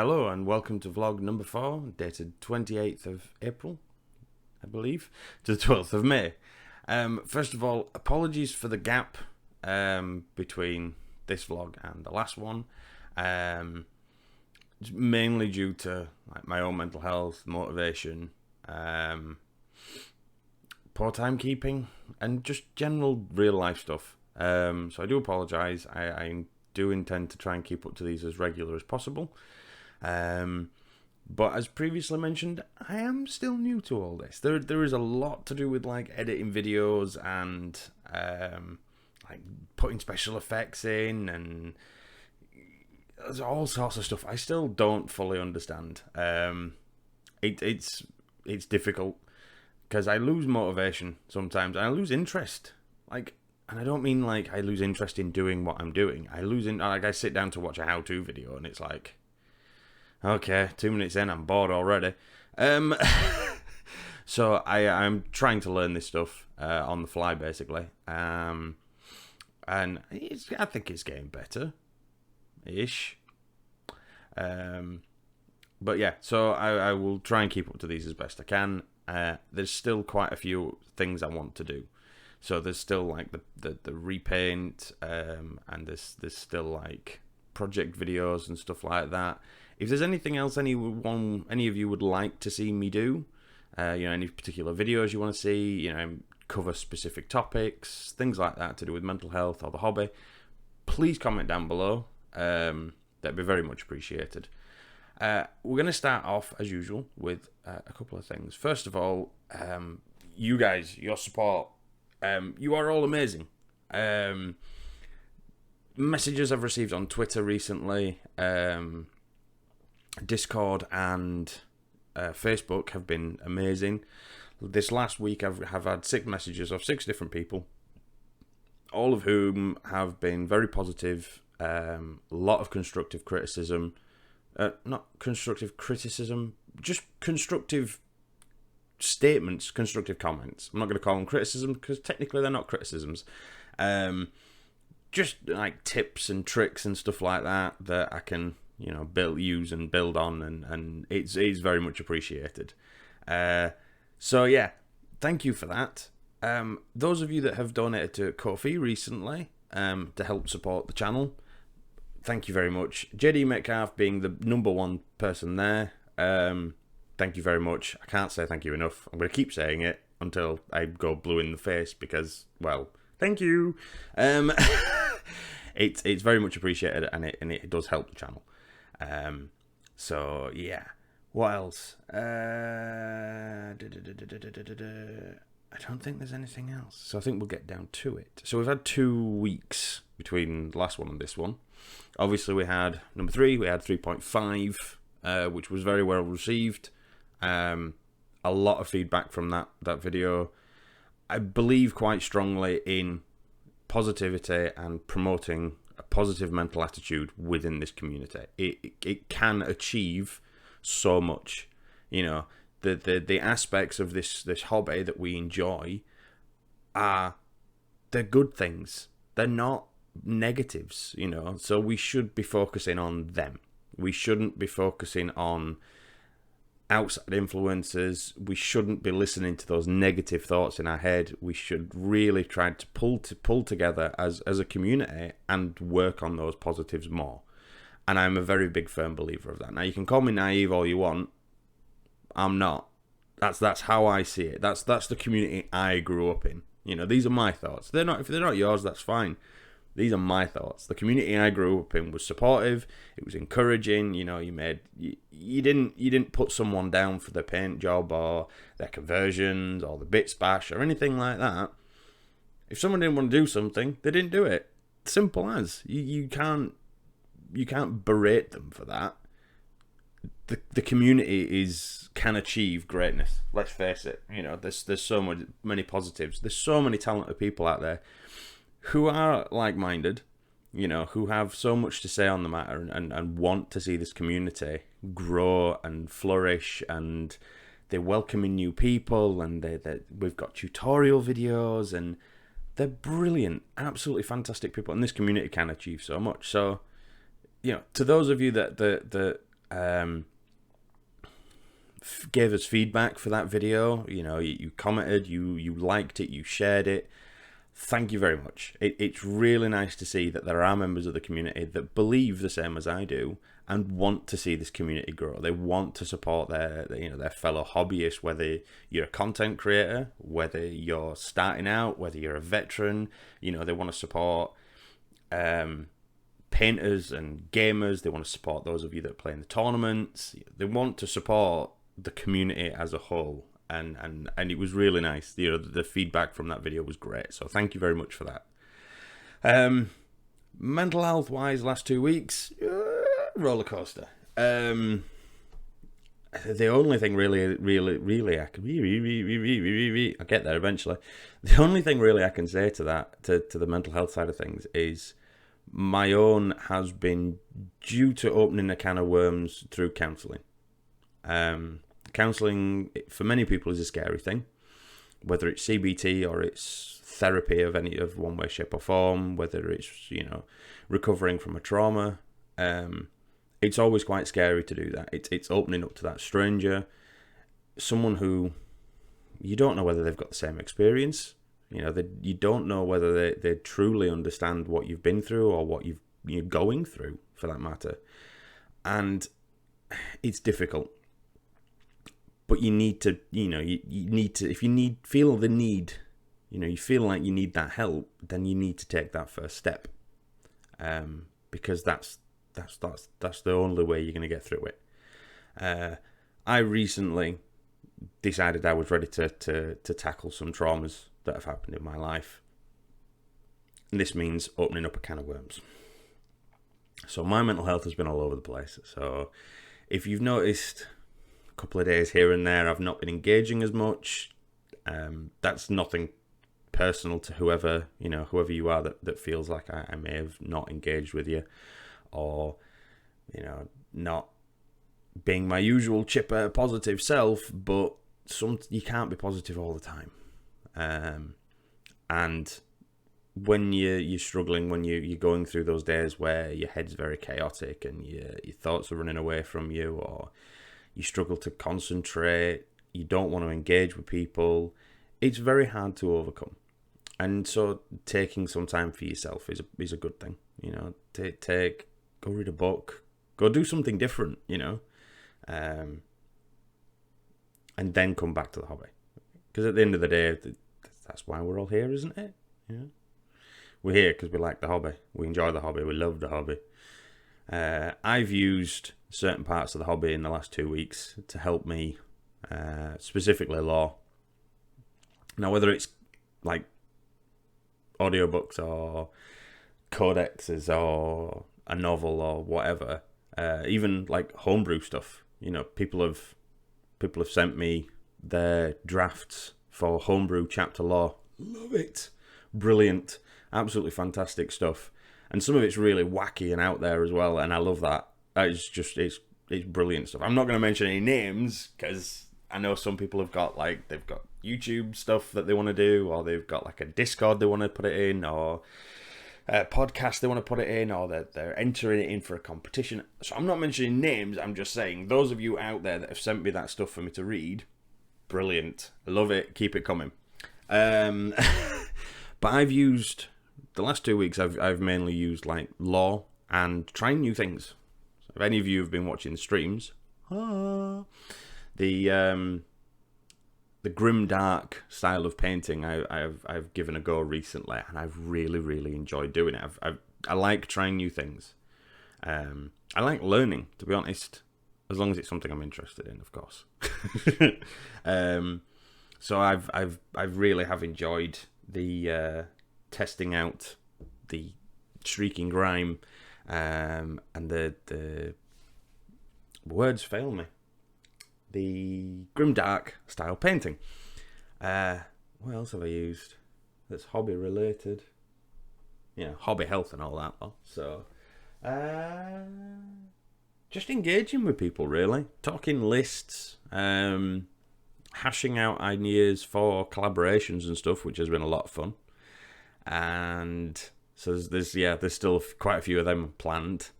Hello and welcome to vlog number 4, dated 28th of April, I believe, to the 12th of May. First of all, apologies for the gap between this vlog and the last one. It's mainly due to my own mental health, motivation, poor timekeeping, and just general real life stuff. So I do apologise. I do intend to try and keep up to these as regular as possible. But as previously mentioned, I am still new to all this. There is a lot to do with like editing videos and like putting special effects in, and there's all sorts of stuff I still don't fully understand. It's difficult because I lose motivation sometimes, and I lose interest. And I don't mean like I lose interest in doing what I'm doing. I sit down to watch a how-to video, and it's like, okay, 2 minutes in, I'm bored already. So I'm trying to learn this stuff on the fly, basically. And I think it's getting better-ish. But yeah, so I will try and keep up to these as best I can. There's still quite a few things I want to do. So there's still like the repaint, and there's still like project videos and stuff like that. If there's anything else any of you would like to see me do, any particular videos you want to see, cover specific topics, things like that to do with mental health or the hobby, please comment down below. That'd be very much appreciated. We're going to start off, as usual, with a couple of things. First of all, you guys, your support, you are all amazing. Messages I've received on Twitter recently, Discord and Facebook have been amazing. This last week I've had 6 messages of 6 different people, all of whom have been very positive. A lot of constructive criticism. Not constructive criticism, just constructive statements, constructive comments. I'm not going to call them criticism because technically they're not criticisms. Just like tips and tricks and stuff like that I can use and build on, and it's very much appreciated. So yeah, thank you for that. Those of you that have donated to Ko-fi recently to help support the channel, thank you very much. JD Metcalf being the #1 person there, thank you very much. I can't say thank you enough. I'm going to keep saying it until I go blue in the face because, well, thank you. It's very much appreciated, and it does help the channel. So yeah, what else? I don't think there's anything else. So I think we'll get down to it. So we've had 2 weeks between the last one and this one. Obviously, we had number 3. We had 3.5, which was very well received. A lot of feedback from that video. I believe quite strongly in positivity and promoting a positive mental attitude within this community. It can achieve so much. The aspects of this hobby that we enjoy they're good things. They're not negatives, so we should be focusing on them. We shouldn't be focusing on outside influences. We shouldn't be listening to those negative thoughts in our head. We should really try to pull together as a community and work on those positives more. And I'm a very big firm believer of that. Now, you can call me naive all you want. I'm not. That's how I see it. That's the community I grew up in. These are my thoughts. If they're not yours, that's fine. These are my thoughts. The community I grew up in was supportive. It was encouraging. You didn't put someone down for their paint job or their conversions or the bits bash or anything like that. If someone didn't want to do something, they didn't do it. Simple as. You can't berate them for that. The community can achieve greatness. Let's face it. There's so many positives. There's so many talented people out there who are like-minded, who have so much to say on the matter and want to see this community grow and flourish, and they're welcoming new people, and we've got tutorial videos, and they're brilliant, absolutely fantastic people, and this community can achieve so much. So, to those of you that gave us feedback for that video. You know, you commented, you liked it, you shared it. Thank you very much. It's really nice to see that there are members of the community that believe the same as I do and want to see this community grow. They want to support their fellow hobbyists, whether you're a content creator, whether you're starting out, whether you're a veteran. You know, they want to support painters and gamers. They want to support those of you that play in the tournaments. They want to support the community as a whole. And it was really nice. You know, the feedback from that video was great. So thank you very much for that. Mental health wise, last 2 weeks, roller coaster. The only thing really I can I'll get there eventually. The only thing really I can say to that, to the mental health side of things, is my own has been due to opening a can of worms through counselling. Counselling, for many people, is a scary thing, whether it's CBT or it's therapy of one way, shape or form, whether it's, you know, recovering from a trauma. It's always quite scary to do that. It's opening up to that stranger, someone who you don't know whether they've got the same experience. You know, you don't know whether they truly understand what you've been through or what you're going through, for that matter. And it's difficult. But you need to, you know, you need to, if you feel the need, you know, you feel like you need that help, then you need to take that first step. Because that's the only way you're going to get through it. I recently decided I was ready to tackle some traumas that have happened in my life. And this means opening up a can of worms. So my mental health has been all over the place. So if you've noticed, couple of days here and there I've not been engaging as much. That's nothing personal to whoever you are that feels like I may have not engaged with you, or, you know, not being my usual chipper positive self. But you can't be positive all the time, and when you're struggling, when you're going through those days where your head's very chaotic and your thoughts are running away from you, or you struggle to concentrate, you don't want to engage with people, it's very hard to overcome. And so taking some time for yourself is a good thing. You know, go read a book, go do something different, you know, and then come back to the hobby. Because at the end of the day, that's why we're all here, isn't it? You know, we're here because we like the hobby, we enjoy the hobby, we love the hobby. I've used certain parts of the hobby in the last 2 weeks to help me, specifically law. Now, whether it's like audiobooks or codexes or a novel or whatever, even like homebrew stuff. You know, people have sent me their drafts for homebrew chapter law. Love it, brilliant, absolutely fantastic stuff. And some of it's really wacky and out there as well, and I love that. It's brilliant stuff. I'm not going to mention any names because I know some people they've got YouTube stuff that they want to do, or they've got like a Discord they want to put it in, or a podcast they want to put it in, or they're entering it in for a competition. So I'm not mentioning names. I'm just saying those of you out there that have sent me that stuff for me to read, brilliant. I love it. Keep it coming. But I've used the last 2 weeks. I've mainly used like law and trying new things. So if any of you have been watching the streams, the grim dark style of painting I've given a go recently, and I've really enjoyed doing it. I like trying new things. I like learning, to be honest, as long as it's something I'm interested in, of course. So I've really have enjoyed the testing out the streaking grime, and the words fail me. The grimdark style painting. What else have I used that's hobby related? Yeah, hobby health and all that. So, just engaging with people, really. Talking lists, hashing out ideas for collaborations and stuff, which has been a lot of fun. And so there's still quite a few of them planned.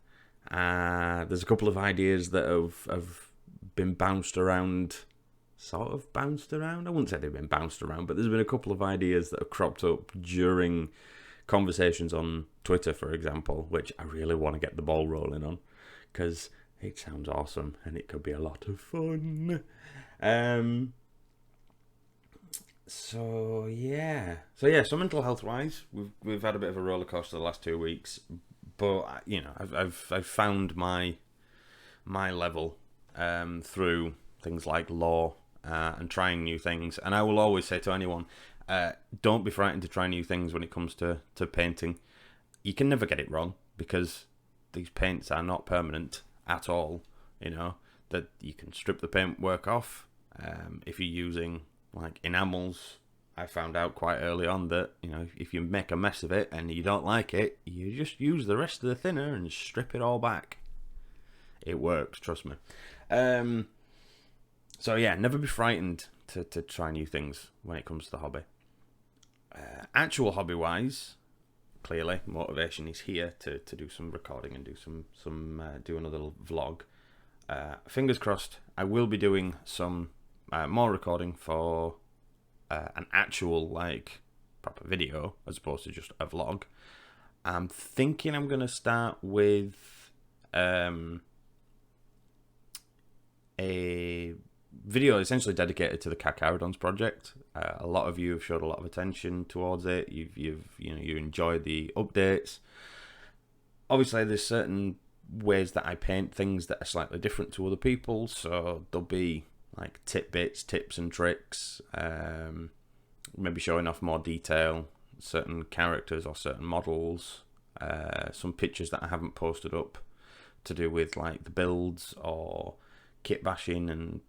There's a couple of ideas that have been bounced around. Sort of bounced around. I wouldn't say they've been bounced around, but there's been a couple of ideas that have cropped up during conversations on Twitter, for example, which I really want to get the ball rolling on, because it sounds awesome and it could be a lot of fun. So mental health wise, we've had a bit of a roller coaster the last 2 weeks, but I've found my level through things like law and trying new things. And I will always say to anyone, don't be frightened to try new things when it comes to painting. You can never get it wrong, because these paints are not permanent at all. That you can strip the paintwork off. If you're using like enamels, I found out quite early on that if you make a mess of it and you don't like it, you just use the rest of the thinner and strip it all back. It works, trust me. So yeah, never be frightened to try new things when it comes to the hobby. Actual hobby wise, clearly motivation is here to do some recording and do another vlog. Fingers crossed, I will be doing some more recording for an actual proper video as opposed to just a vlog. I'm thinking I'm gonna start with a video essentially dedicated to the Cacarodons project. A lot of you have showed a lot of attention towards it. You enjoyed the updates. Obviously, there's certain ways that I paint things that are slightly different to other people, so there'll be like tidbits, tips and tricks, maybe showing off more detail, certain characters or certain models, some pictures that I haven't posted up to do with like the builds or kit bashing, and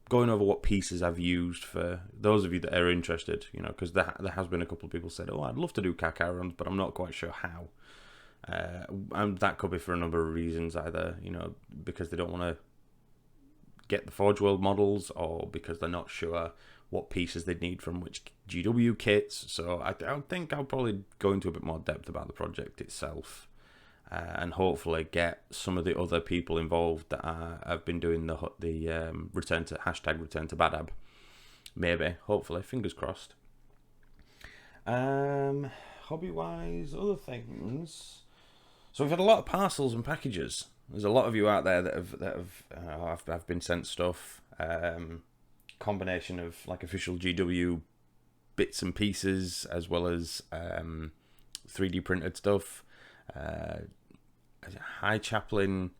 going over what pieces I've used for those of you that are interested, because there has been a couple of people said, oh, I'd love to do Cacarons, but I'm not quite sure how. And that could be for a number of reasons, either because they don't want to get the Forge World models, or because they're not sure what pieces they need from which GW kits. So I think I'll probably go into a bit more depth about the project itself, and hopefully get some of the other people involved that have been doing the return to Badab. Maybe, hopefully, fingers crossed. Hobby wise, other things. So we've had a lot of parcels and packages. There's a lot of you out there that have been sent stuff. Combination of like official GW bits and pieces, as well as 3D printed stuff. High Chaplain.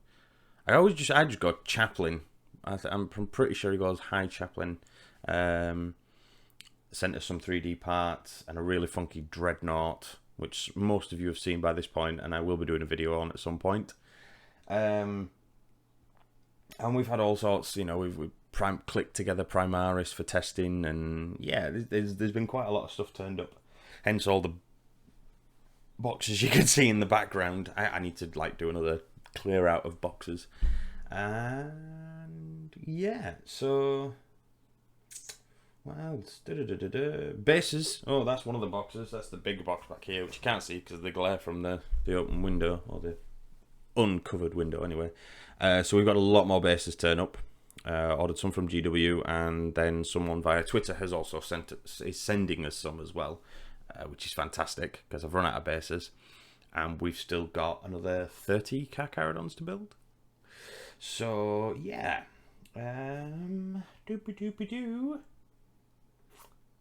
I just go Chaplain. I'm pretty sure he goes High Chaplain. Sent us some 3D parts and a really funky dreadnought, which most of you have seen by this point, and I will be doing a video on at some point. And we've had all sorts. We've clicked together Primaris for testing, and yeah, there's been quite a lot of stuff turned up. Hence all the boxes you can see in the background. I need to do another clear out of boxes. And yeah, so what else? Bases. Oh, that's one of the boxes. That's the big box back here, which you can't see because of the glare from the open window, or the uncovered window anyway. So we've got a lot more bases turn up. Ordered some from GW, and then someone via Twitter has also is sending us some as well, which is fantastic because I've run out of bases, and we've still got another 30 Cacarodons to build. So yeah, doopy.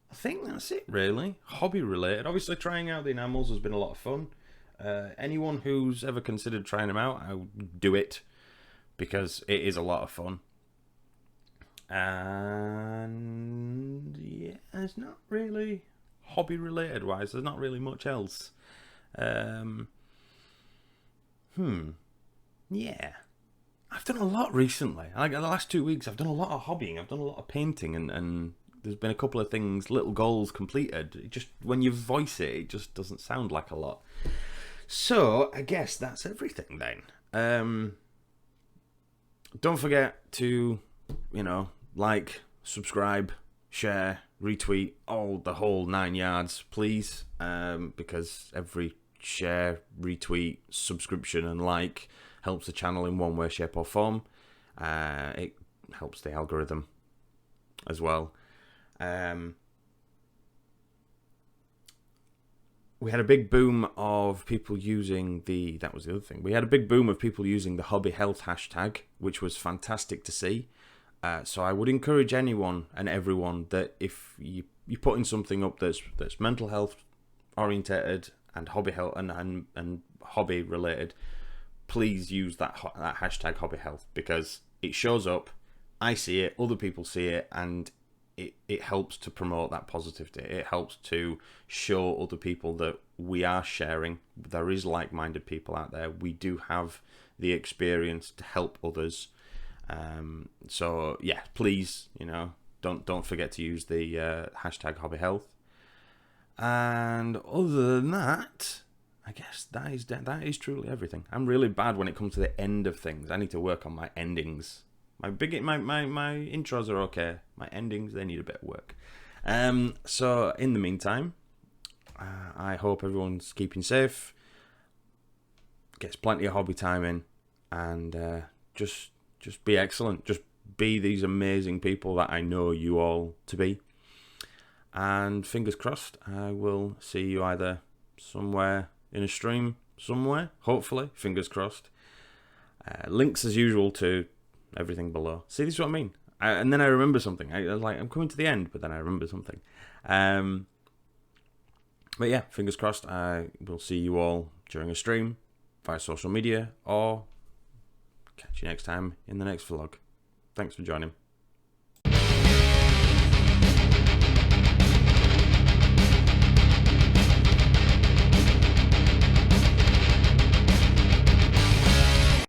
I think that's it really. Hobby related. Obviously, trying out the enamels has been a lot of fun. Anyone who's ever considered trying them out, I would do it because it is a lot of fun. And yeah, it's not really hobby related wise. There's not really much else. Yeah, I've done a lot recently. Like the last 2 weeks, I've done a lot of hobbying. I've done a lot of painting, and there's been a couple of things, little goals completed. It just, when you voice it, it just doesn't sound like a lot. So I guess that's everything then. Don't forget to, like, subscribe, share, retweet, the whole 9 yards, please. Because every share, retweet, subscription, and like helps the channel in one way, shape, or form. It helps the algorithm as well. We had a big boom of people using that was the other thing. We had a big boom of people using the hobby health hashtag, which was fantastic to see. So I would encourage anyone and everyone that if you're putting something up that's mental health orientated and hobby health and hobby related, please use that hashtag hobby health, because it shows up, I see it, other people see it, and it helps to promote that positivity. It helps to show other people that we are sharing. There is like-minded people out there. We do have the experience to help others. So yeah, please, don't forget to use the hashtag hobby health. And other than that, I guess that is truly everything. I'm really bad when it comes to the end of things. I need to work on my endings. My intros are okay. My endings, they need a bit of work. So in the meantime, I hope everyone's keeping safe, gets plenty of hobby time in, and just be excellent. Just be these amazing people that I know you all to be. And fingers crossed, I will see you either somewhere in a stream somewhere, hopefully, fingers crossed. Links as usual to everything below. See, this is what I mean. And then I remember something. I was like, I'm coming to the end, but then I remember something. But yeah, fingers crossed. I will see you all during a stream via social media, or catch you next time in the next vlog. Thanks for joining.